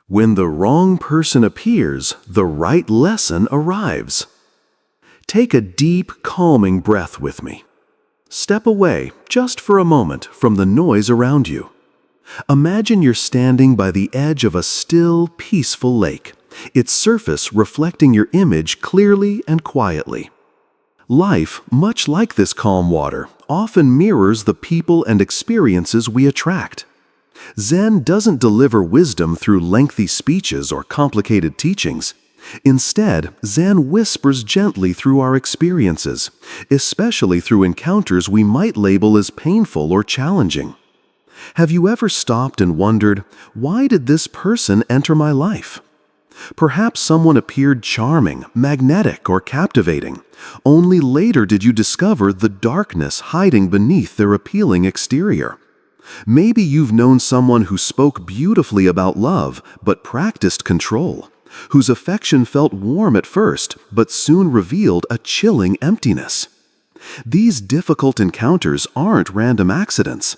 When the wrong person appears, the right lesson arrives. Take a deep, calming breath with me. Step away, just for a moment, from the noise around you. Imagine you're standing by the edge of a still, peaceful lake, its surface reflecting your image clearly and quietly. Life, much like this calm water, often mirrors the people and experiences we attract. Zen doesn't deliver wisdom through lengthy speeches or complicated teachings. Instead, Zen whispers gently through our experiences, especially through encounters we might label as painful or challenging. Have you ever stopped and wondered, why did this person enter my life? Perhaps someone appeared charming, magnetic, or captivating. Only later did you discover the darkness hiding beneath their appealing exterior. Maybe you've known someone who spoke beautifully about love but practiced control, whose affection felt warm at first but soon revealed a chilling emptiness. These difficult encounters aren't random accidents.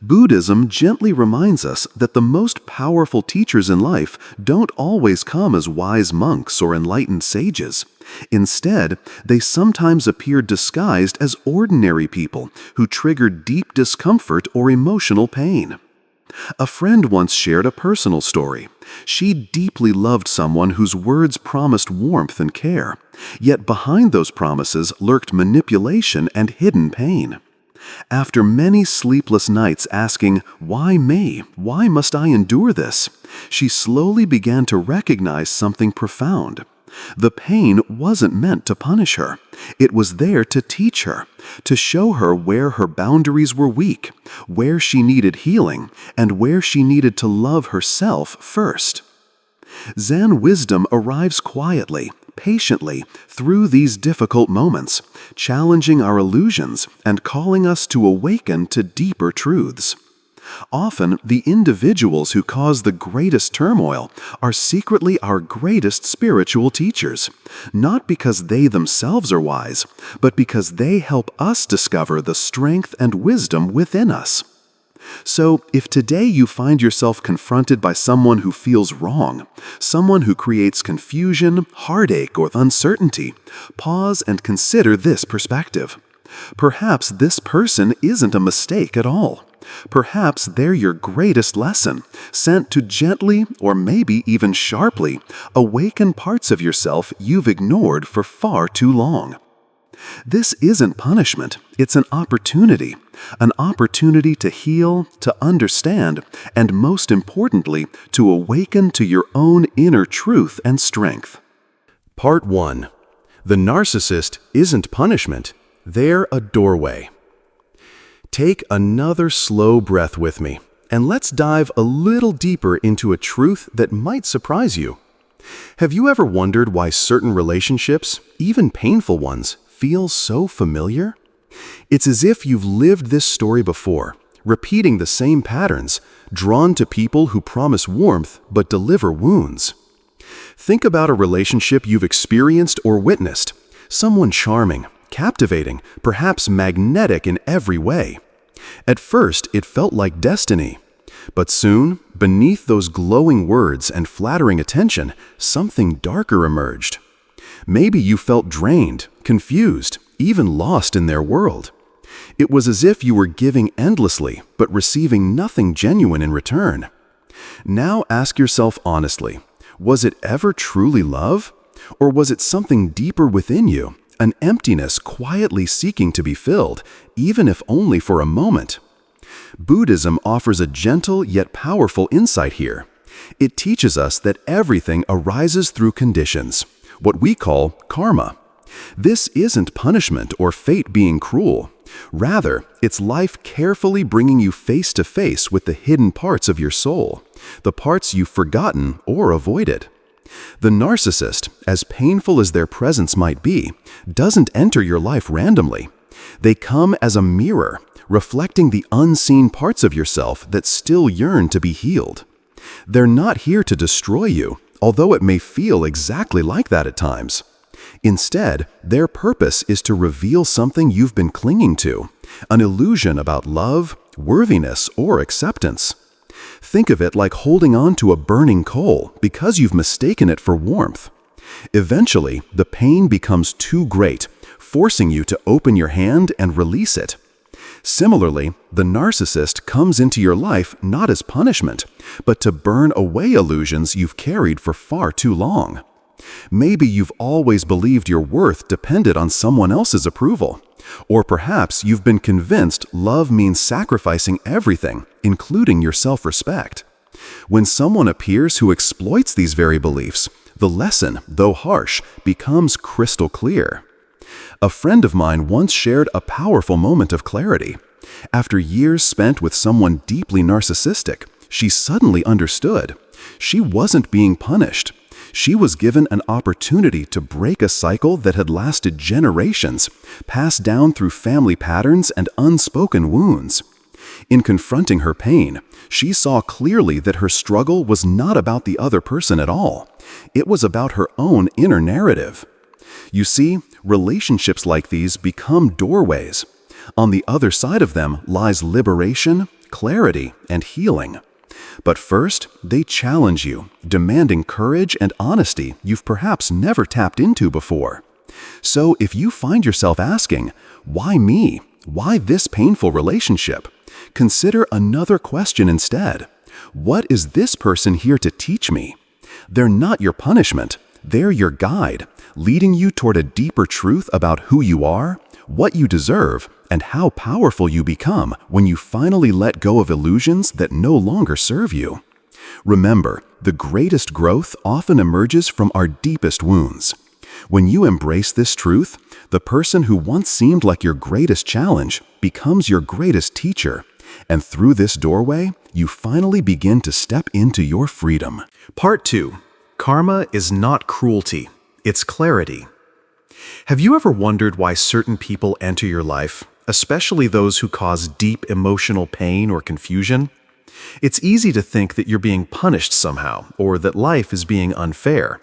Buddhism gently reminds us that the most powerful teachers in life don't always come as wise monks or enlightened sages. Instead, they sometimes appear disguised as ordinary people who trigger deep discomfort or emotional pain. A friend once shared a personal story. She deeply loved someone whose words promised warmth and care, yet behind those promises lurked manipulation and hidden pain. After many sleepless nights asking, "Why me? Why must I endure this?" she slowly began to recognize something profound. The pain wasn't meant to punish her. It was there to teach her, to show her where her boundaries were weak, where she needed healing, and where she needed to love herself first. Zen wisdom arrives quietly, patiently, through these difficult moments, challenging our illusions and calling us to awaken to deeper truths. Often, the individuals who cause the greatest turmoil are secretly our greatest spiritual teachers, not because they themselves are wise, but because they help us discover the strength and wisdom within us. So, if today you find yourself confronted by someone who feels wrong, someone who creates confusion, heartache, or uncertainty, pause and consider this perspective. Perhaps this person isn't a mistake at all. Perhaps they're your greatest lesson, sent to gently, or maybe even sharply, awaken parts of yourself you've ignored for far too long. This isn't punishment, it's an opportunity to heal, to understand, and most importantly, to awaken to your own inner truth and strength. Part 1. The narcissist isn't punishment, they're a doorway. Take another slow breath with me, and let's dive a little deeper into a truth that might surprise you. Have you ever wondered why certain relationships, even painful ones, feel so familiar? It's as if you've lived this story before, repeating the same patterns, drawn to people who promise warmth but deliver wounds. Think about a relationship you've experienced or witnessed, someone charming, captivating, perhaps magnetic in every way. At first, it felt like destiny. But soon, beneath those glowing words and flattering attention, something darker emerged. Maybe you felt drained, confused, even lost in their world. It was as if you were giving endlessly, but receiving nothing genuine in return. Now ask yourself honestly, was it ever truly love? Or was it something deeper within you, an emptiness quietly seeking to be filled, even if only for a moment? Buddhism offers a gentle yet powerful insight here. It teaches us that everything arises through conditions, what we call karma. This isn't punishment or fate being cruel. Rather, it's life carefully bringing you face to face with the hidden parts of your soul, the parts you've forgotten or avoided. The narcissist, as painful as their presence might be, doesn't enter your life randomly. They come as a mirror, reflecting the unseen parts of yourself that still yearn to be healed. They're not here to destroy you, although it may feel exactly like that at times. Instead, their purpose is to reveal something you've been clinging to, an illusion about love, worthiness, or acceptance. Think of it like holding on to a burning coal because you've mistaken it for warmth. Eventually, the pain becomes too great, forcing you to open your hand and release it. Similarly, the narcissist comes into your life not as punishment, but to burn away illusions you've carried for far too long. Maybe you've always believed your worth depended on someone else's approval. Or perhaps you've been convinced love means sacrificing everything, including your self-respect. When someone appears who exploits these very beliefs, the lesson, though harsh, becomes crystal clear. A friend of mine once shared a powerful moment of clarity. After years spent with someone deeply narcissistic, she suddenly understood. She wasn't being punished. She was given an opportunity to break a cycle that had lasted generations, passed down through family patterns and unspoken wounds. In confronting her pain, she saw clearly that her struggle was not about the other person at all. It was about her own inner narrative. You see, relationships like these become doorways. On the other side of them lies liberation, clarity, and healing. But first, they challenge you, demanding courage and honesty you've perhaps never tapped into before. So if you find yourself asking, why me? Why this painful relationship? Consider another question instead. What is this person here to teach me? They're not your punishment. They're your guide, leading you toward a deeper truth about who you are, what you deserve, and how powerful you become when you finally let go of illusions that no longer serve you. Remember, the greatest growth often emerges from our deepest wounds. When you embrace this truth, the person who once seemed like your greatest challenge becomes your greatest teacher. And through this doorway, you finally begin to step into your freedom. Part 2. Karma is not cruelty, it's clarity. Have you ever wondered why certain people enter your life, especially those who cause deep emotional pain or confusion? It's easy to think that you're being punished somehow, or that life is being unfair.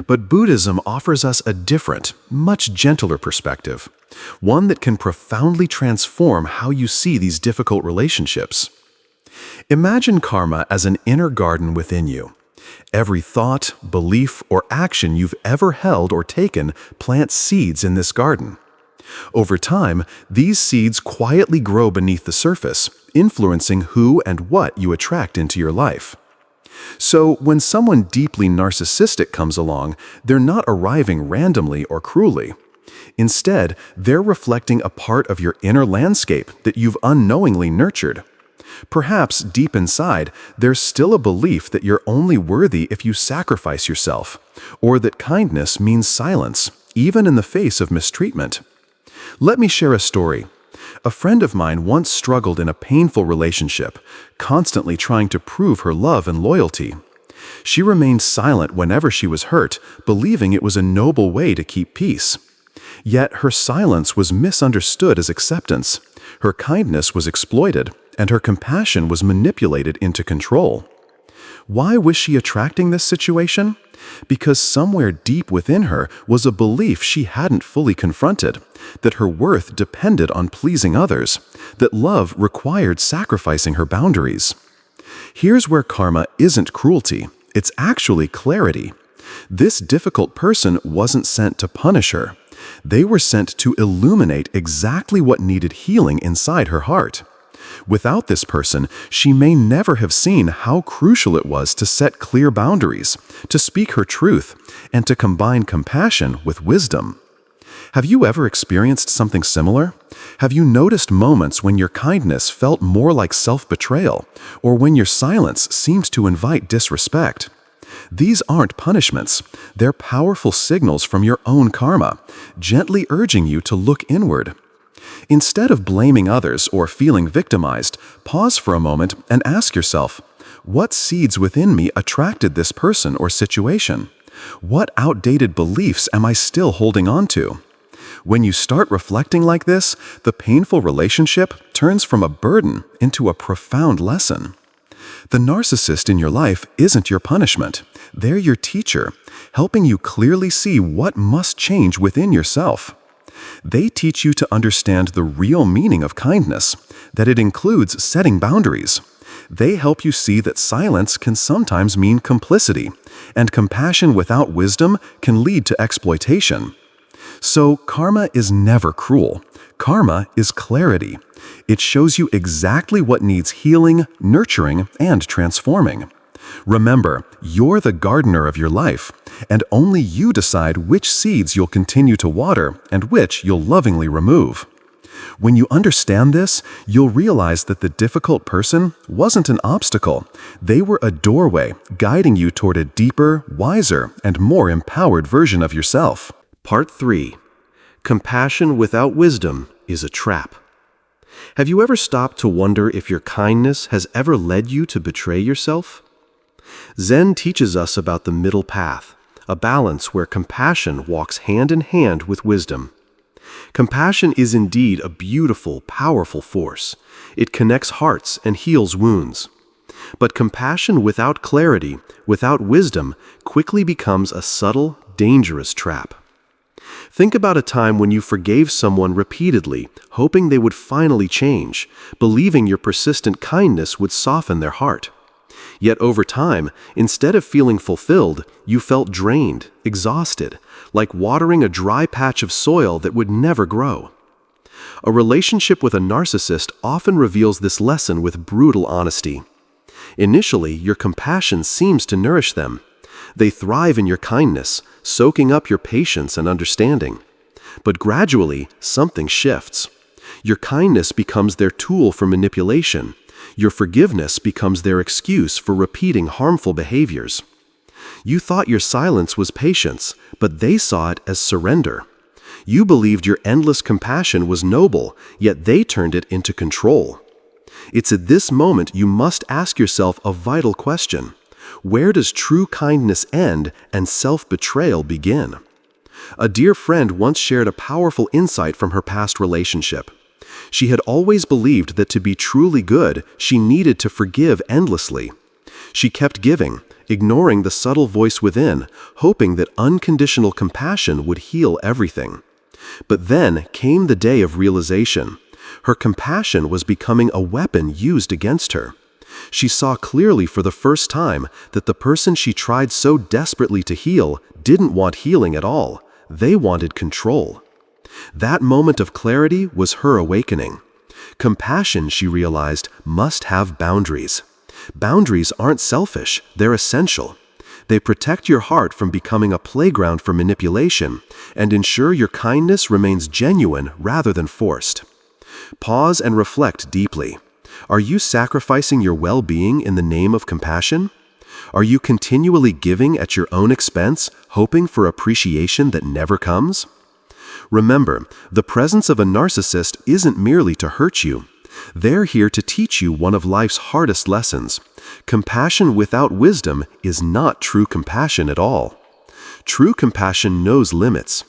But Buddhism offers us a different, much gentler perspective, one that can profoundly transform how you see these difficult relationships. Imagine karma as an inner garden within you. Every thought, belief, or action you've ever held or taken plants seeds in this garden. Over time, these seeds quietly grow beneath the surface, influencing who and what you attract into your life. So, when someone deeply narcissistic comes along, they're not arriving randomly or cruelly. Instead, they're reflecting a part of your inner landscape that you've unknowingly nurtured. Perhaps deep inside, there's still a belief that you're only worthy if you sacrifice yourself, or that kindness means silence, even in the face of mistreatment. Let me share a story. A friend of mine once struggled in a painful relationship, constantly trying to prove her love and loyalty. She remained silent whenever she was hurt, believing it was a noble way to keep peace. Yet her silence was misunderstood as acceptance, her kindness was exploited, and her compassion was manipulated into control. Why was she attracting this situation? Because somewhere deep within her was a belief she hadn't fully confronted, that her worth depended on pleasing others, that love required sacrificing her boundaries. Here's where karma isn't cruelty, it's actually clarity. This difficult person wasn't sent to punish her. They were sent to illuminate exactly what needed healing inside her heart. Without this person, she may never have seen how crucial it was to set clear boundaries, to speak her truth, and to combine compassion with wisdom. Have you ever experienced something similar? Have you noticed moments when your kindness felt more like self-betrayal, or when your silence seems to invite disrespect? These aren't punishments. They're powerful signals from your own karma, gently urging you to look inward. Instead of blaming others or feeling victimized, pause for a moment and ask yourself, what seeds within me attracted this person or situation? What outdated beliefs am I still holding on to? When you start reflecting like this, the painful relationship turns from a burden into a profound lesson. The narcissist in your life isn't your punishment. They're your teacher, helping you clearly see what must change within yourself. They teach you to understand the real meaning of kindness, that it includes setting boundaries, They help you see that silence can sometimes mean complicity, and compassion without wisdom can lead to exploitation. So karma is never cruel. Karma is clarity. It shows you exactly what needs healing, nurturing, and transforming. Remember, you're the gardener of your life, and only you decide which seeds you'll continue to water and which you'll lovingly remove. When you understand this, you'll realize that the difficult person wasn't an obstacle. They were a doorway guiding you toward a deeper, wiser, and more empowered version of yourself. Part 3. Compassion without wisdom is a trap. Have you ever stopped to wonder if your kindness has ever led you to betray yourself? Zen teaches us about the middle path, a balance where compassion walks hand in hand with wisdom. Compassion is indeed a beautiful, powerful force. It connects hearts and heals wounds. But compassion without clarity, without wisdom, quickly becomes a subtle, dangerous trap. Think about a time when you forgave someone repeatedly, hoping they would finally change, believing your persistent kindness would soften their heart. Yet over time, instead of feeling fulfilled, you felt drained, exhausted, like watering a dry patch of soil that would never grow. A relationship with a narcissist often reveals this lesson with brutal honesty. Initially, your compassion seems to nourish them. They thrive in your kindness, soaking up your patience and understanding. But gradually, something shifts. Your kindness becomes their tool for manipulation. Your forgiveness becomes their excuse for repeating harmful behaviors. You thought your silence was patience, but they saw it as surrender. You believed your endless compassion was noble, yet they turned it into control. It's at this moment you must ask yourself a vital question. Where does true kindness end and self-betrayal begin? A dear friend once shared a powerful insight from her past relationship. She had always believed that to be truly good, she needed to forgive endlessly. She kept giving, ignoring the subtle voice within, hoping that unconditional compassion would heal everything. But then came the day of realization. Her compassion was becoming a weapon used against her. She saw clearly for the first time that the person she tried so desperately to heal didn't want healing at all. They wanted control. That moment of clarity was her awakening. Compassion, she realized, must have boundaries. Boundaries aren't selfish, they're essential. They protect your heart from becoming a playground for manipulation and ensure your kindness remains genuine rather than forced. Pause and reflect deeply. Are you sacrificing your well-being in the name of compassion? Are you continually giving at your own expense, hoping for appreciation that never comes? Remember, the presence of a narcissist isn't merely to hurt you. They're here to teach you one of life's hardest lessons. Compassion without wisdom is not true compassion at all. True compassion knows limits.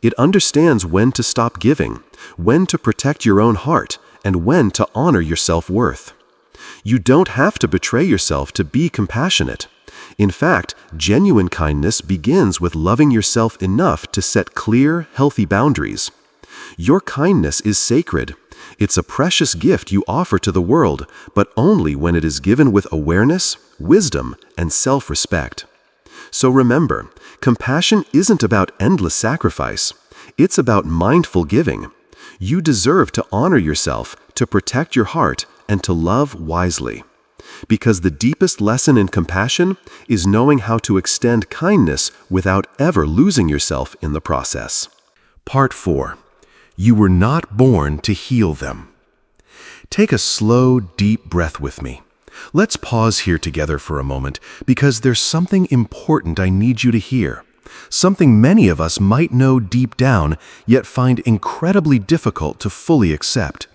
It understands when to stop giving, when to protect your own heart, and when to honor your self-worth. You don't have to betray yourself to be compassionate. In fact, genuine kindness begins with loving yourself enough to set clear, healthy boundaries. Your kindness is sacred. It's a precious gift you offer to the world, but only when it is given with awareness, wisdom, and self-respect. So remember, compassion isn't about endless sacrifice. It's about mindful giving. You deserve to honor yourself, to protect your heart, and to love wisely. Because the deepest lesson in compassion is knowing how to extend kindness without ever losing yourself in the process. Part 4. You were not born to heal them. Take a slow, deep breath with me. Let's pause here together for a moment because there's something important I need you to hear. Something many of us might know deep down, yet find incredibly difficult to fully accept.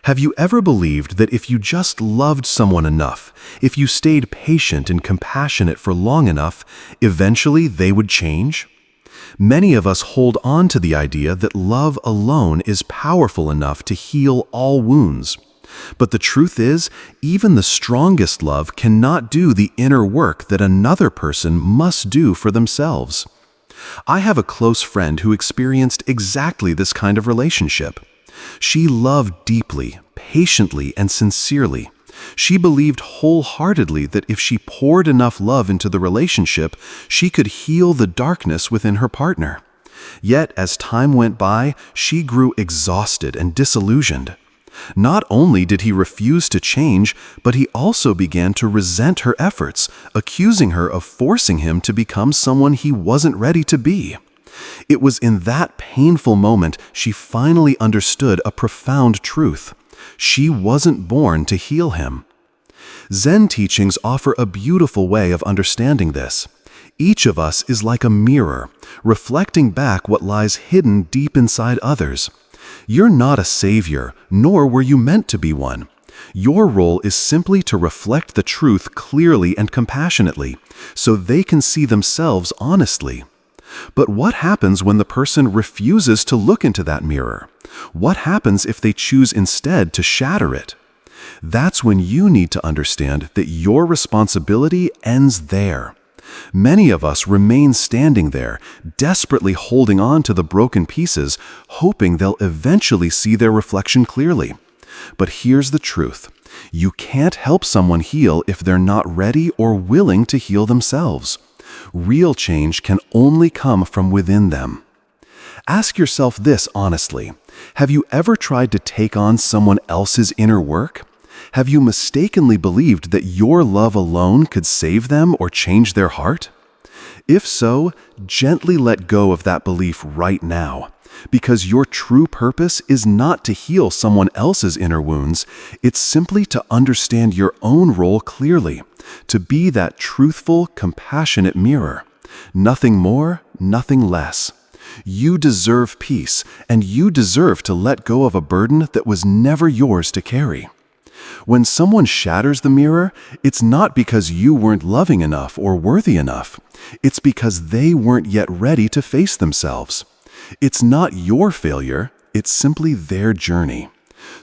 Have you ever believed that if you just loved someone enough, if you stayed patient and compassionate for long enough, eventually they would change? Many of us hold on to the idea that love alone is powerful enough to heal all wounds. But the truth is, even the strongest love cannot do the inner work that another person must do for themselves. I have a close friend who experienced exactly this kind of relationship. She loved deeply, patiently, and sincerely, She believed wholeheartedly that if she poured enough love into the relationship, she could heal the darkness within her partner. Yet, as time went by, she grew exhausted and disillusioned. Not only did he refuse to change, but he also began to resent her efforts, accusing her of forcing him to become someone he wasn't ready to be. It was in that painful moment she finally understood a profound truth. She wasn't born to heal him. Zen teachings offer a beautiful way of understanding this. Each of us is like a mirror, reflecting back what lies hidden deep inside others. You're not a savior, nor were you meant to be one. Your role is simply to reflect the truth clearly and compassionately, so they can see themselves honestly. But what happens when the person refuses to look into that mirror? What happens if they choose instead to shatter it? That's when you need to understand that your responsibility ends there. Many of us remain standing there, desperately holding on to the broken pieces, hoping they'll eventually see their reflection clearly. But here's the truth. You can't help someone heal if they're not ready or willing to heal themselves. Real change can only come from within them. Ask yourself this honestly. Have you ever tried to take on someone else's inner work? Have you mistakenly believed that your love alone could save them or change their heart? If so, gently let go of that belief right now, because your true purpose is not to heal someone else's inner wounds, it's simply to understand your own role clearly, to be that truthful, compassionate mirror. Nothing more, nothing less. You deserve peace, and you deserve to let go of a burden that was never yours to carry. When someone shatters the mirror, it's not because you weren't loving enough or worthy enough. It's because they weren't yet ready to face themselves. It's not your failure, it's simply their journey.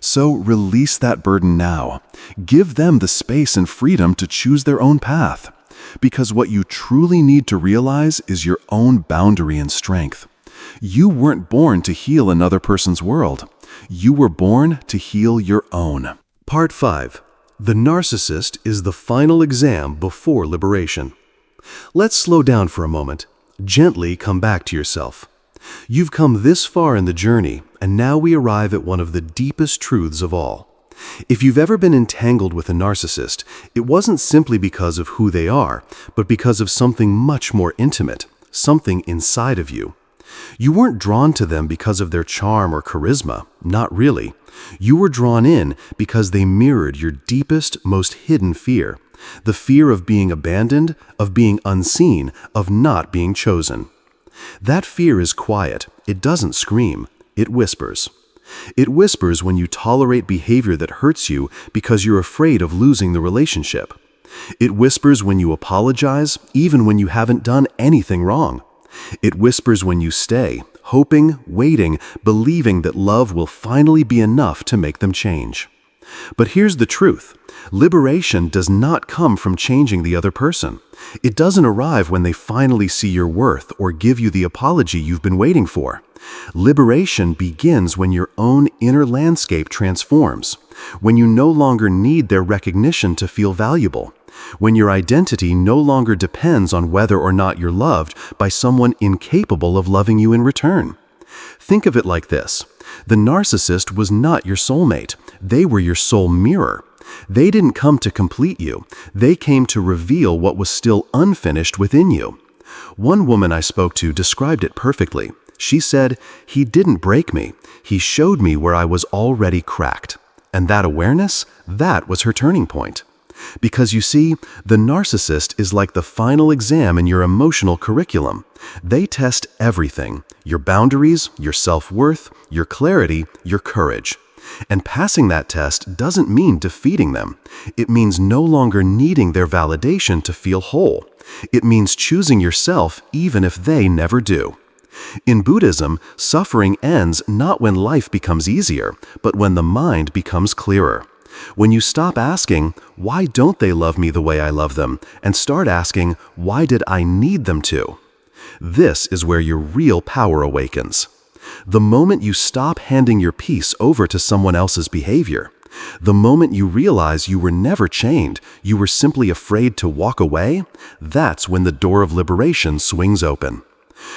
So release that burden now. Give them the space and freedom to choose their own path. Because what you truly need to realize is your own boundary and strength. You weren't born to heal another person's world. You were born to heal your own. Part 5. The narcissist is the final exam before liberation. Let's slow down for a moment. Gently come back to yourself. You've come this far in the journey, and now we arrive at one of the deepest truths of all. If you've ever been entangled with a narcissist, it wasn't simply because of who they are, but because of something much more intimate, something inside of you. You weren't drawn to them because of their charm or charisma, not really. You were drawn in because they mirrored your deepest, most hidden fear. The fear of being abandoned, of being unseen, of not being chosen. That fear is quiet. It doesn't scream. It whispers. It whispers when you tolerate behavior that hurts you because you're afraid of losing the relationship. It whispers when you apologize, even when you haven't done anything wrong. It whispers when you stay, hoping, waiting, believing that love will finally be enough to make them change. But here's the truth. Liberation does not come from changing the other person. It doesn't arrive when they finally see your worth or give you the apology you've been waiting for. Liberation begins when your own inner landscape transforms, when you no longer need their recognition to feel valuable, when your identity no longer depends on whether or not you're loved by someone incapable of loving you in return. Think of it like this. The narcissist was not your soulmate. They were your soul mirror. They didn't come to complete you. They came to reveal what was still unfinished within you. One woman I spoke to described it perfectly. She said, "He didn't break me. He showed me where I was already cracked." And that awareness, that was her turning point. Because you see, the narcissist is like the final exam in your emotional curriculum. They test everything: your boundaries, your self-worth, your clarity, your courage. And passing that test doesn't mean defeating them. It means no longer needing their validation to feel whole. It means choosing yourself even if they never do. In Buddhism, suffering ends not when life becomes easier, but when the mind becomes clearer. When you stop asking, "Why don't they love me the way I love them?" and start asking, "Why did I need them to?" This is where your real power awakens. The moment you stop handing your peace over to someone else's behavior, The moment you realize you were never chained, you were simply afraid to walk away, that's when the door of liberation swings open.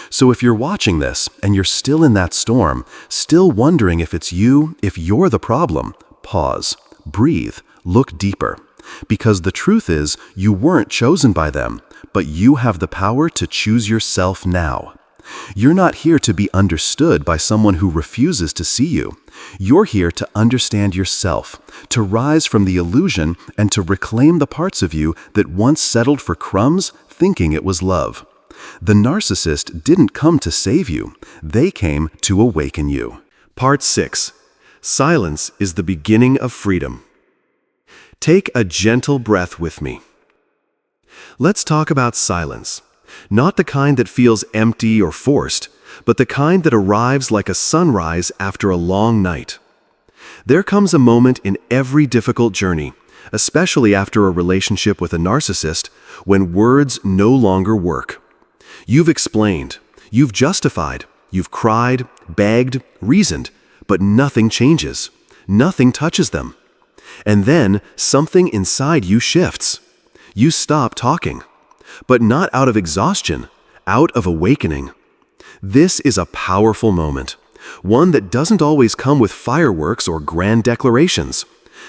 So if you're watching this and you're still in that storm, still wondering if it's you, if you're the problem, pause, breathe, look deeper. Because the truth is, you weren't chosen by them, but you have the power to choose yourself now. You're not here to be understood by someone who refuses to see you. You're here to understand yourself, to rise from the illusion and to reclaim the parts of you that once settled for crumbs, thinking it was love. The narcissist didn't come to save you. They came to awaken you. Part 6. Silence is the beginning of freedom. Take a gentle breath with me. Let's talk about silence. Not the kind that feels empty or forced, but the kind that arrives like a sunrise after a long night. There comes a moment in every difficult journey, especially after a relationship with a narcissist, when words no longer work. You've explained, you've justified, you've cried, begged, reasoned, but nothing changes. Nothing touches them. And then something inside you shifts. You stop talking. But not out of exhaustion, out of awakening. This is a powerful moment, one that doesn't always come with fireworks or grand declarations.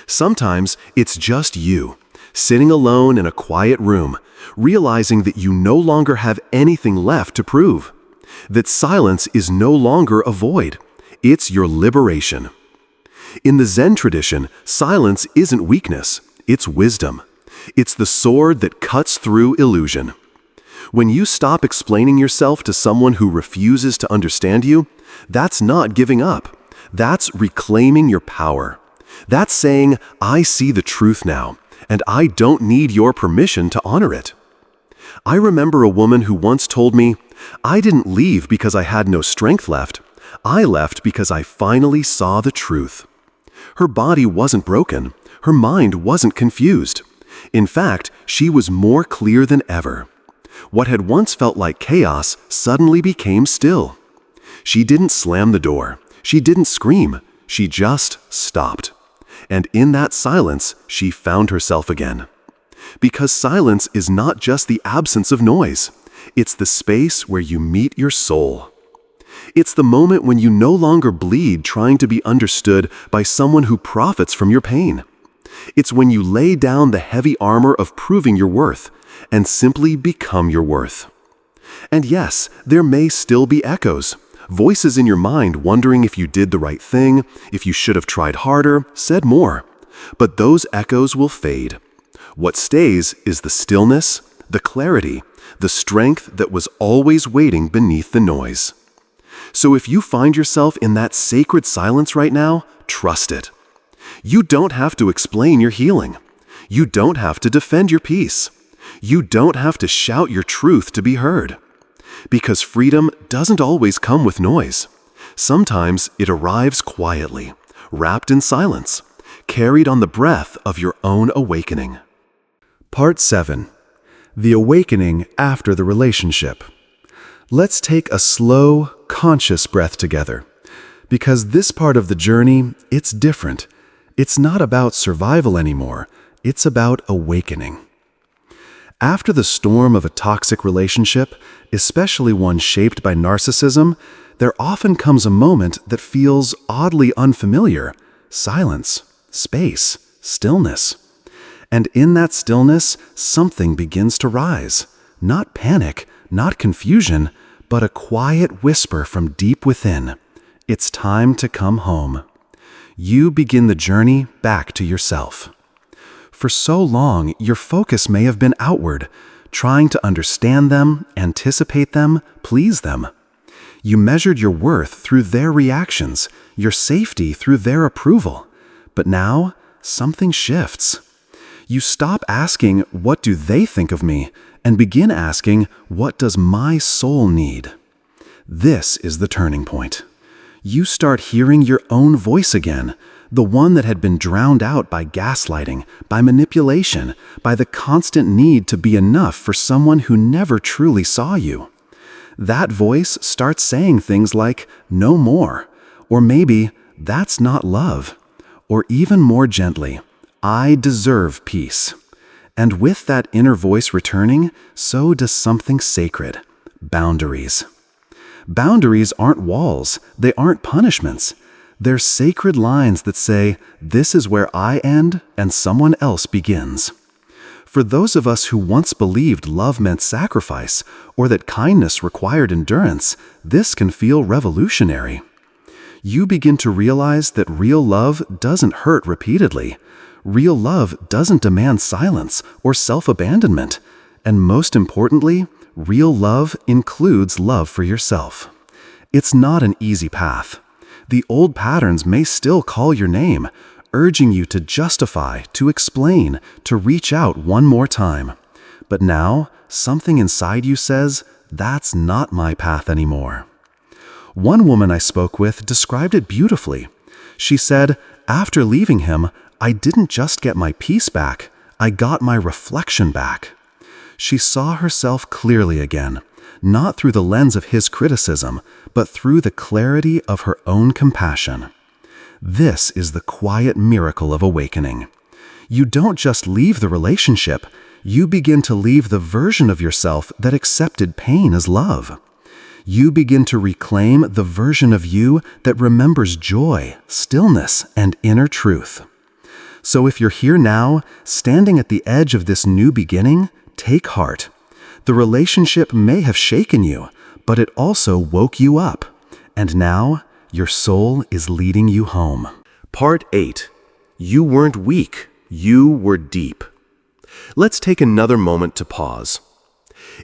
Sometimes it's just you, sitting alone in a quiet room, realizing that you no longer have anything left to prove, that silence is no longer a void, it's your liberation. In the Zen tradition, silence isn't weakness, it's wisdom. It's the sword that cuts through illusion. When you stop explaining yourself to someone who refuses to understand you, that's not giving up. That's reclaiming your power. That's saying, I see the truth now, and I don't need your permission to honor it. I remember a woman who once told me, I didn't leave because I had no strength left. I left because I finally saw the truth. Her body wasn't broken. Her mind wasn't confused. In fact, she was more clear than ever. What had once felt like chaos suddenly became still. She didn't slam the door. She didn't scream. She just stopped. And in that silence, she found herself again. Because silence is not just the absence of noise. It's the space where you meet your soul. It's the moment when you no longer bleed trying to be understood by someone who profits from your pain. It's when you lay down the heavy armor of proving your worth and simply become your worth. And yes, there may still be echoes, voices in your mind wondering if you did the right thing, if you should have tried harder, said more. But those echoes will fade. What stays is the stillness, the clarity, the strength that was always waiting beneath the noise. So if you find yourself in that sacred silence right now, trust it. You don't have to explain your healing. You don't have to defend your peace. You don't have to shout your truth to be heard. Because freedom doesn't always come with noise. Sometimes it arrives quietly, wrapped in silence, carried on the breath of your own awakening. Part 7. The awakening after the relationship. Let's take a slow, conscious breath together. Because this part of the journey, it's different. It's not about survival anymore. It's about awakening. After the storm of a toxic relationship, especially one shaped by narcissism, there often comes a moment that feels oddly unfamiliar. Silence, space, stillness. And in that stillness, something begins to rise. Not panic, not confusion, but a quiet whisper from deep within. It's time to come home. You begin the journey back to yourself. For so long, your focus may have been outward, trying to understand them, anticipate them, please them. You measured your worth through their reactions, your safety through their approval. But now, something shifts. You stop asking, what do they think of me, and begin asking, what does my soul need? This is the turning point. You start hearing your own voice again, the one that had been drowned out by gaslighting, by manipulation, by the constant need to be enough for someone who never truly saw you. That voice starts saying things like, no more, or maybe, that's not love, or even more gently, I deserve peace. And with that inner voice returning, so does something sacred: boundaries. Boundaries aren't walls, they aren't punishments. They're sacred lines that say, this is where I end and someone else begins. For those of us who once believed love meant sacrifice, or that kindness required endurance, this can feel revolutionary. You begin to realize that real love doesn't hurt repeatedly. Real love doesn't demand silence or self-abandonment. And most importantly, real love includes love for yourself. It's not an easy path. The old patterns may still call your name, urging you to justify, to explain, to reach out one more time. But now, something inside you says, that's not my path anymore. One woman I spoke with described it beautifully. She said, after leaving him, I didn't just get my peace back, I got my reflection back. She saw herself clearly again, not through the lens of his criticism, but through the clarity of her own compassion. This is the quiet miracle of awakening. You don't just leave the relationship, you begin to leave the version of yourself that accepted pain as love. You begin to reclaim the version of you that remembers joy, stillness, and inner truth. So if you're here now, standing at the edge of this new beginning, take heart. The relationship may have shaken you, but it also woke you up. And now, your soul is leading you home. Part 8. You weren't weak, you were deep. Let's take another moment to pause.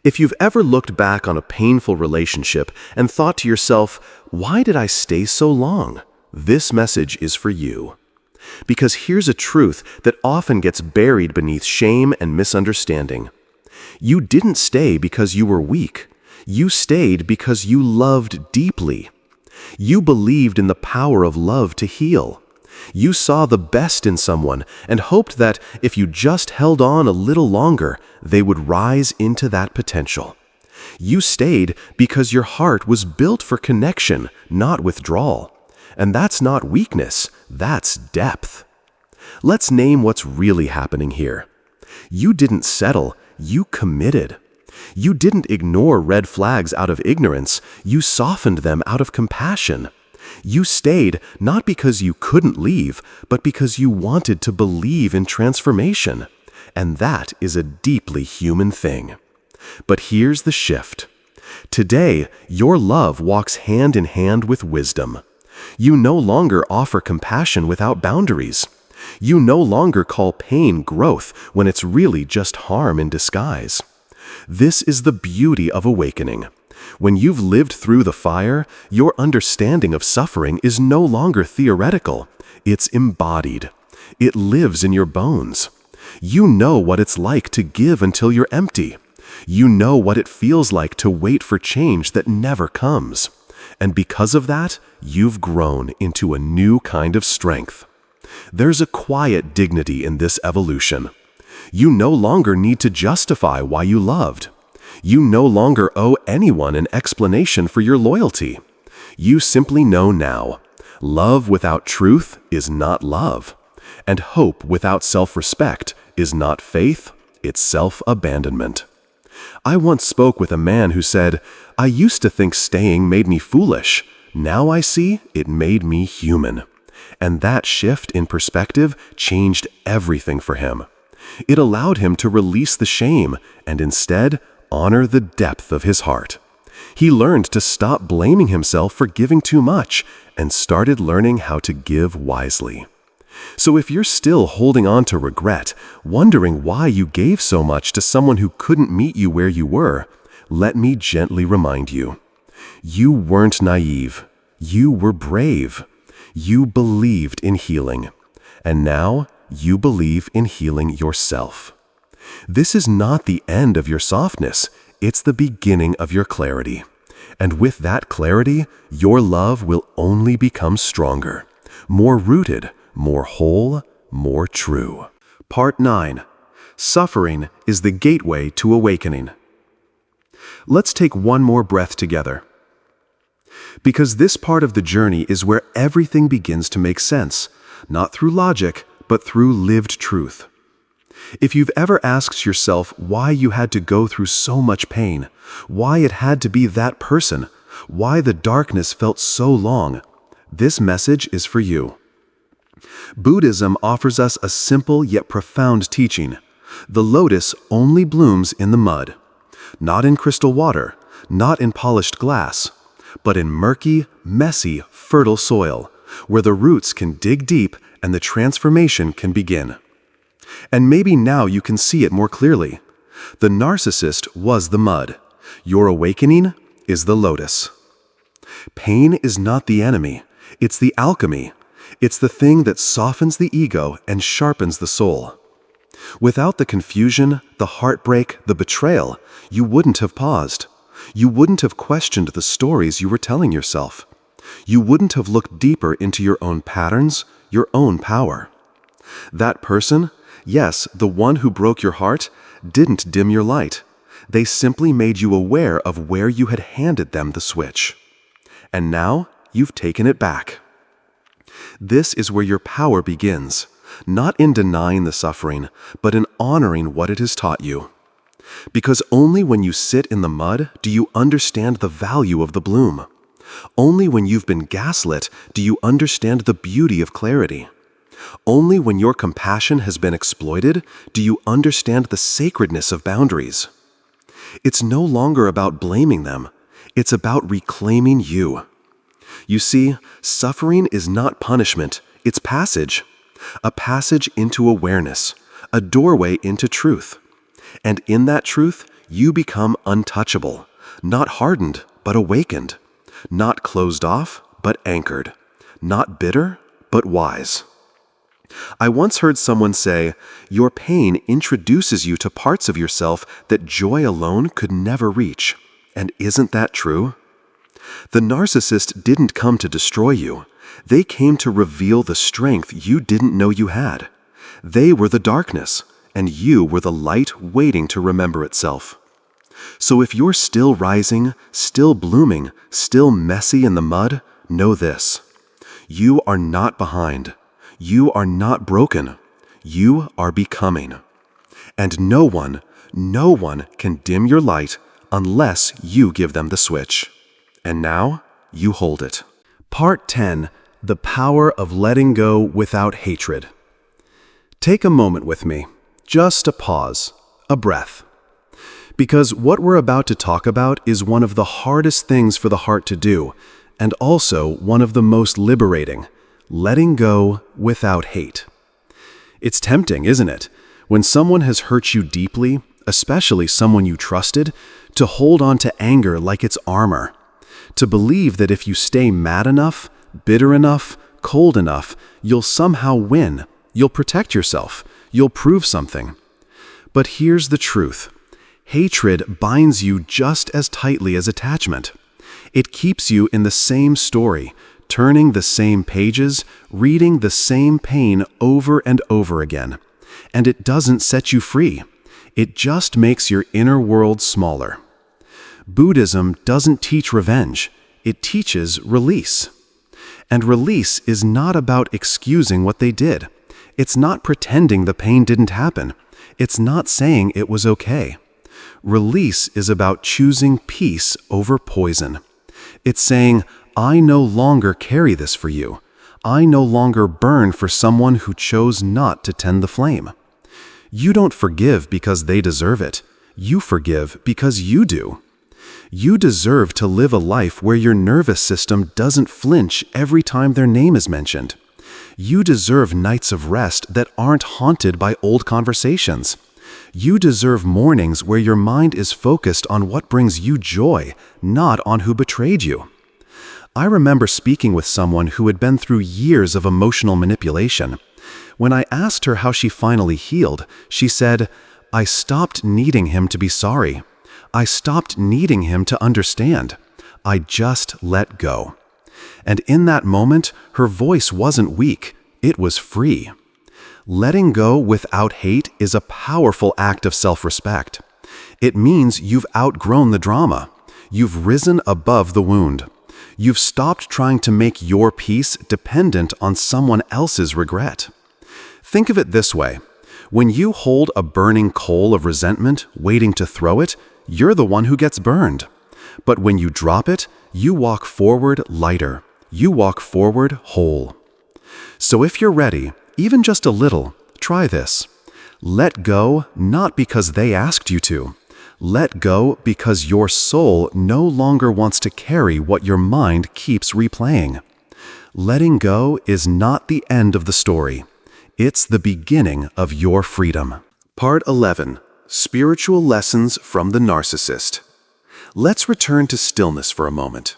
If you've ever looked back on a painful relationship and thought to yourself, why did I stay so long? This message is for you. Because here's a truth that often gets buried beneath shame and misunderstanding. You didn't stay because you were weak. You stayed because you loved deeply. You believed in the power of love to heal. You saw the best in someone and hoped that if you just held on a little longer, they would rise into that potential. You stayed because your heart was built for connection, not withdrawal. And that's not weakness, that's depth. Let's name what's really happening here. You didn't settle, you committed. You didn't ignore red flags out of ignorance, you softened them out of compassion. You stayed not because you couldn't leave, but because you wanted to believe in transformation. And that is a deeply human thing. But here's the shift. Today, your love walks hand in hand with wisdom. You no longer offer compassion without boundaries. You no longer call pain growth when it's really just harm in disguise. This is the beauty of awakening. When you've lived through the fire, your understanding of suffering is no longer theoretical. It's embodied. It lives in your bones. You know what it's like to give until you're empty. You know what it feels like to wait for change that never comes. And because of that, you've grown into a new kind of strength. There's a quiet dignity in this evolution. You no longer need to justify why you loved. You no longer owe anyone an explanation for your loyalty. You simply know now, love without truth is not love, and hope without self-respect is not faith, it's self-abandonment. I once spoke with a man who said, I used to think staying made me foolish. Now I see it made me human. And that shift in perspective changed everything for him. It allowed him to release the shame and instead honor the depth of his heart. He learned to stop blaming himself for giving too much and started learning how to give wisely. So if you're still holding on to regret, wondering why you gave so much to someone who couldn't meet you where you were, let me gently remind you. You weren't naive. You were brave. You believed in healing. And now you believe in healing yourself. This is not the end of your softness, it's the beginning of your clarity. And with that clarity, your love will only become stronger, more rooted, more whole, more true. Part 9. Suffering is the gateway to awakening. Let's take one more breath together. Because this part of the journey is where everything begins to make sense, not through logic, but through lived truth. If you've ever asked yourself why you had to go through so much pain, why it had to be that person, why the darkness felt so long, this message is for you. Buddhism offers us a simple yet profound teaching. The lotus only blooms in the mud, not in crystal water, not in polished glass, but in murky, messy, fertile soil, where the roots can dig deep and the transformation can begin. And maybe now you can see it more clearly. The narcissist was the mud. Your awakening is the lotus. Pain is not the enemy. It's the alchemy. It's the thing that softens the ego and sharpens the soul. Without the confusion, the heartbreak, the betrayal, you wouldn't have paused. You wouldn't have questioned the stories you were telling yourself. You wouldn't have looked deeper into your own patterns, your own power. That person, yes, the one who broke your heart, didn't dim your light. They simply made you aware of where you had handed them the switch. And now you've taken it back. This is where your power begins, not in denying the suffering, but in honoring what it has taught you. Because only when you sit in the mud do you understand the value of the bloom. Only when you've been gaslit do you understand the beauty of clarity. Only when your compassion has been exploited do you understand the sacredness of boundaries. It's no longer about blaming them. It's about reclaiming you. You see, suffering is not punishment, it's passage. A passage into awareness, a doorway into truth. And in that truth, you become untouchable, not hardened, but awakened, not closed off, but anchored, not bitter, but wise. I once heard someone say, your pain introduces you to parts of yourself that joy alone could never reach. And isn't that true? The narcissist didn't come to destroy you. They came to reveal the strength you didn't know you had. They were the darkness, and you were the light waiting to remember itself. So if you're still rising, still blooming, still messy in the mud, know this. You are not behind. You are not broken. You are becoming. And no one can dim your light unless you give them the switch. And now, you hold it. Part 10. The power of letting go without hatred. Take a moment with me. Just a pause, a breath. Because what we're about to talk about is one of the hardest things for the heart to do, and also one of the most liberating. Letting go without hate. It's tempting, isn't it? When someone has hurt you deeply, especially someone you trusted, to hold on to anger like it's armor. To believe that if you stay mad enough, bitter enough, cold enough, you'll somehow win, you'll protect yourself, you'll prove something. But here's the truth. Hatred binds you just as tightly as attachment. It keeps you in the same story, turning the same pages, reading the same pain over and over again. And it doesn't set you free. It just makes your inner world smaller. Buddhism doesn't teach revenge. It teaches release. And release is not about excusing what they did. It's not pretending the pain didn't happen. It's not saying it was okay. Release is about choosing peace over poison. It's saying, I no longer carry this for you. I no longer burn for someone who chose not to tend the flame. You don't forgive because they deserve it. You forgive because you do. You deserve to live a life where your nervous system doesn't flinch every time their name is mentioned. You deserve nights of rest that aren't haunted by old conversations. You deserve mornings where your mind is focused on what brings you joy, not on who betrayed you. I remember speaking with someone who had been through years of emotional manipulation. When I asked her how she finally healed, she said, I stopped needing him to be sorry. I stopped needing him to understand. I just let go. And in that moment, her voice wasn't weak, it was free. Letting go without hate is a powerful act of self-respect. It means you've outgrown the drama. You've risen above the wound. You've stopped trying to make your peace dependent on someone else's regret. Think of it this way. When you hold a burning coal of resentment, waiting to throw it, you're the one who gets burned. But when you drop it, you walk forward lighter. You walk forward whole. So if you're ready, even just a little, try this. Let go, not because they asked you to. Let go because your soul no longer wants to carry what your mind keeps replaying. Letting go is not the end of the story. It's the beginning of your freedom. Part 11. Spiritual Lessons from the Narcissist. Let's return to stillness for a moment.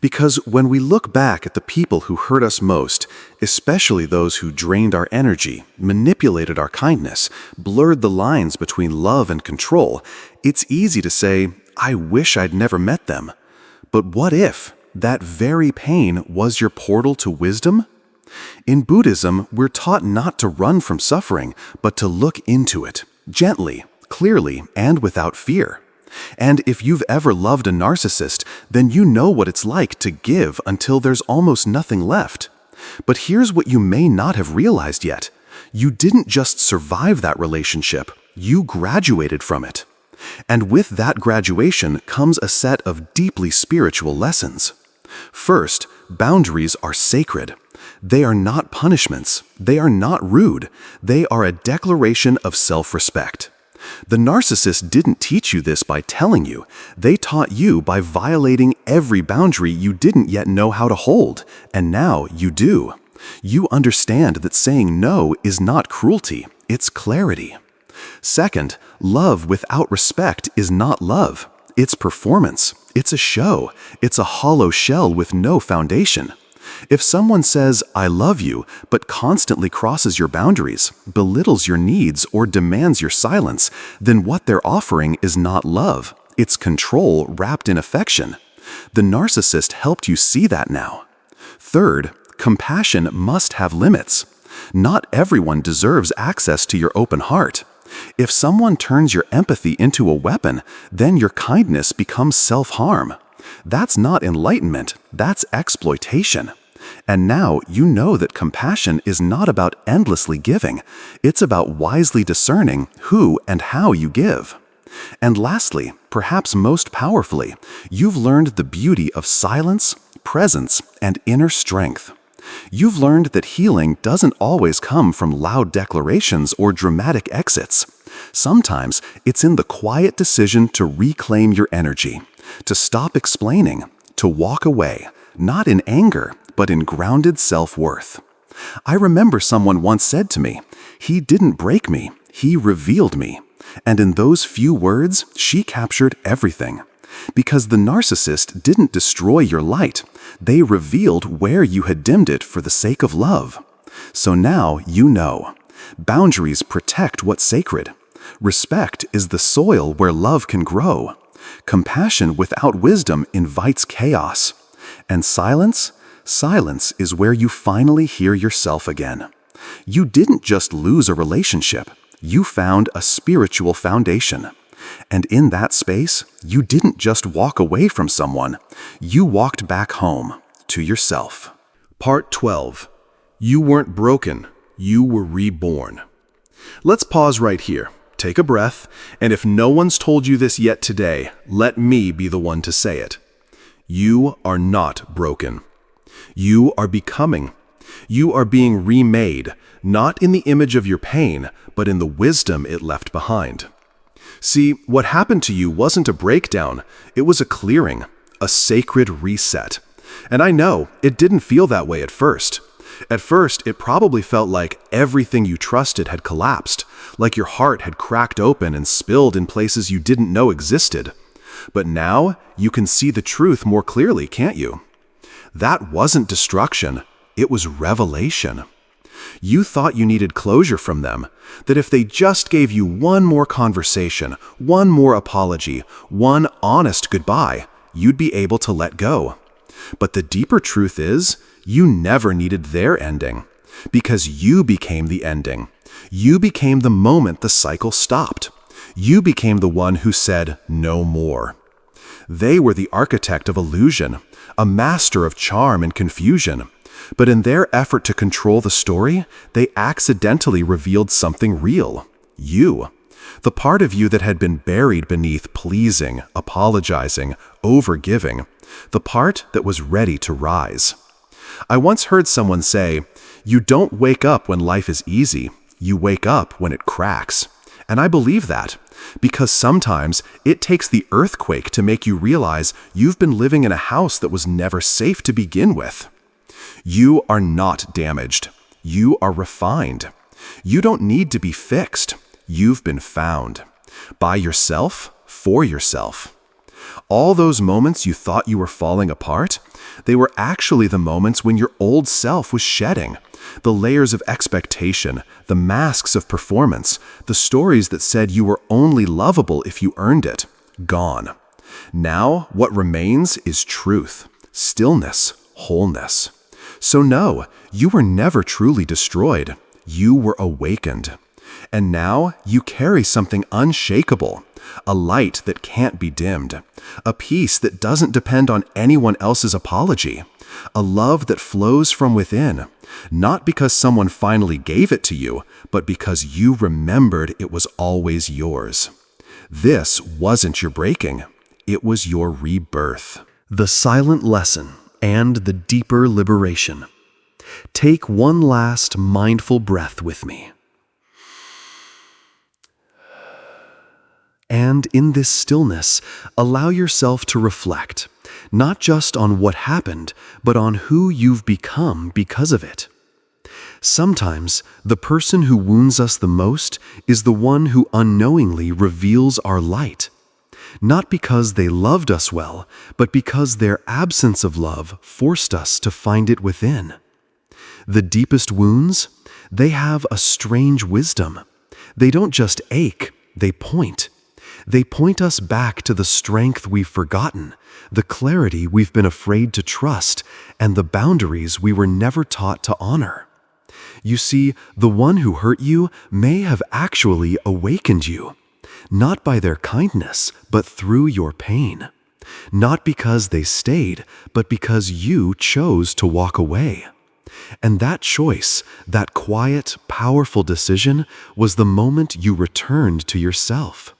Because when we look back at the people who hurt us most, especially those who drained our energy, manipulated our kindness, blurred the lines between love and control, it's easy to say, I wish I'd never met them. But what if that very pain was your portal to wisdom? In Buddhism, we're taught not to run from suffering, but to look into it, gently, clearly, and without fear. And if you've ever loved a narcissist, then you know what it's like to give until there's almost nothing left. But here's what you may not have realized yet. You didn't just survive that relationship, you graduated from it. And with that graduation comes a set of deeply spiritual lessons. First, boundaries are sacred. They are not punishments. They are not rude. They are a declaration of self-respect. The narcissist didn't teach you this by telling you. They taught you by violating every boundary you didn't yet know how to hold, and now you do. You understand that saying no is not cruelty, it's clarity. Second, love without respect is not love. It's performance. It's a show. It's a hollow shell with no foundation. If someone says, I love you, but constantly crosses your boundaries, belittles your needs, or demands your silence, then what they're offering is not love. It's control wrapped in affection. The narcissist helped you see that now. Third, compassion must have limits. Not everyone deserves access to your open heart. If someone turns your empathy into a weapon, then your kindness becomes self-harm. That's not enlightenment, that's exploitation. And now you know that compassion is not about endlessly giving, it's about wisely discerning who and how you give. And lastly, perhaps most powerfully, you've learned the beauty of silence, presence, and inner strength. You've learned that healing doesn't always come from loud declarations or dramatic exits. Sometimes it's in the quiet decision to reclaim your energy, to stop explaining, to walk away, not in anger, but in grounded self-worth. I remember someone once said to me, "He didn't break me, he revealed me." And in those few words, she captured everything. Because the narcissist didn't destroy your light, they revealed where you had dimmed it for the sake of love. So now you know. Boundaries protect what's sacred. Respect is the soil where love can grow. Compassion without wisdom invites chaos. And silence? Silence is where you finally hear yourself again. You didn't just lose a relationship. You found a spiritual foundation. And in that space, you didn't just walk away from someone. You walked back home, to yourself. Part 12. You weren't broken. You were reborn. Let's pause right here. Take a breath, and if no one's told you this yet today, let me be the one to say it. You are not broken. You are becoming. You are being remade, not in the image of your pain, but in the wisdom it left behind. See, what happened to you wasn't a breakdown, it was a clearing, a sacred reset. And I know, it didn't feel that way at first. At first, it probably felt like everything you trusted had collapsed, like your heart had cracked open and spilled in places you didn't know existed. But now, you can see the truth more clearly, can't you? That wasn't destruction, it was revelation. You thought you needed closure from them, that if they just gave you one more conversation, one more apology, one honest goodbye, you'd be able to let go. But the deeper truth is, you never needed their ending, because you became the ending. You became the moment the cycle stopped. You became the one who said, no more. They were the architect of illusion, a master of charm and confusion. But in their effort to control the story, they accidentally revealed something real. You. The part of you that had been buried beneath pleasing, apologizing, overgiving. The part that was ready to rise. I once heard someone say, "You don't wake up when life is easy. You wake up when it cracks." And I believe that, because sometimes it takes the earthquake to make you realize you've been living in a house that was never safe to begin with. You are not damaged. You are refined. You don't need to be fixed. You've been found. By yourself, for yourself. All those moments you thought you were falling apart, they were actually the moments when your old self was shedding. The layers of expectation, the masks of performance, the stories that said you were only lovable if you earned it, gone. Now, what remains is truth, stillness, wholeness. So no, you were never truly destroyed. You were awakened. And now you carry something unshakable, a light that can't be dimmed, a peace that doesn't depend on anyone else's apology, a love that flows from within, not because someone finally gave it to you, but because you remembered it was always yours. This wasn't your breaking, it was your rebirth. The silent lesson and the deeper liberation. Take one last mindful breath with me. And in this stillness, allow yourself to reflect, not just on what happened, but on who you've become because of it. Sometimes, the person who wounds us the most is the one who unknowingly reveals our light. Not because they loved us well, but because their absence of love forced us to find it within. The deepest wounds, they have a strange wisdom. They don't just ache, they point. They point us back to the strength we've forgotten, the clarity we've been afraid to trust, and the boundaries we were never taught to honor. You see, the one who hurt you may have actually awakened you, not by their kindness, but through your pain. Not because they stayed, but because you chose to walk away. And that choice, that quiet, powerful decision, was the moment you returned to yourself.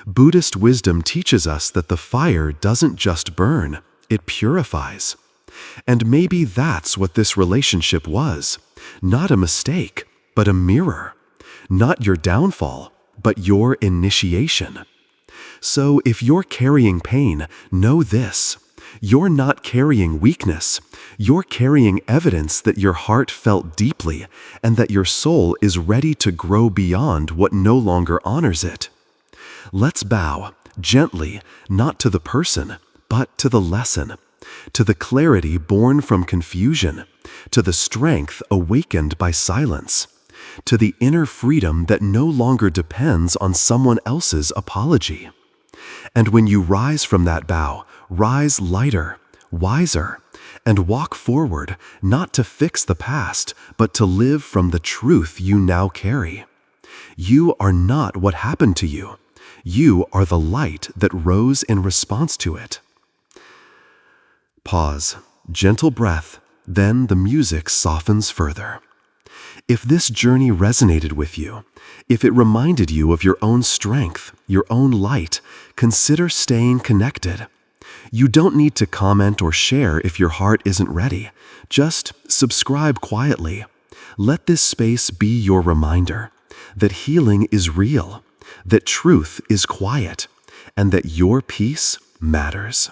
Buddhist wisdom teaches us that the fire doesn't just burn, it purifies. And maybe that's what this relationship was. Not a mistake, but a mirror. Not your downfall, but your initiation. So if you're carrying pain, know this. You're not carrying weakness. You're carrying evidence that your heart felt deeply and that your soul is ready to grow beyond what no longer honors it. Let's bow, gently, not to the person, but to the lesson, to the clarity born from confusion, to the strength awakened by silence, to the inner freedom that no longer depends on someone else's apology. And when you rise from that bow, rise lighter, wiser, and walk forward, not to fix the past, but to live from the truth you now carry. You are not what happened to you. You are the light that rose in response to it. Pause, gentle breath, then the music softens further. If this journey resonated with you, if it reminded you of your own strength, your own light, consider staying connected. You don't need to comment or share if your heart isn't ready. Just subscribe quietly. Let this space be your reminder that healing is real, that truth is quiet, and that your peace matters.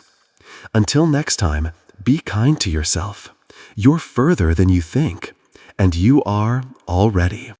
Until next time, be kind to yourself. You're further than you think, and you are already.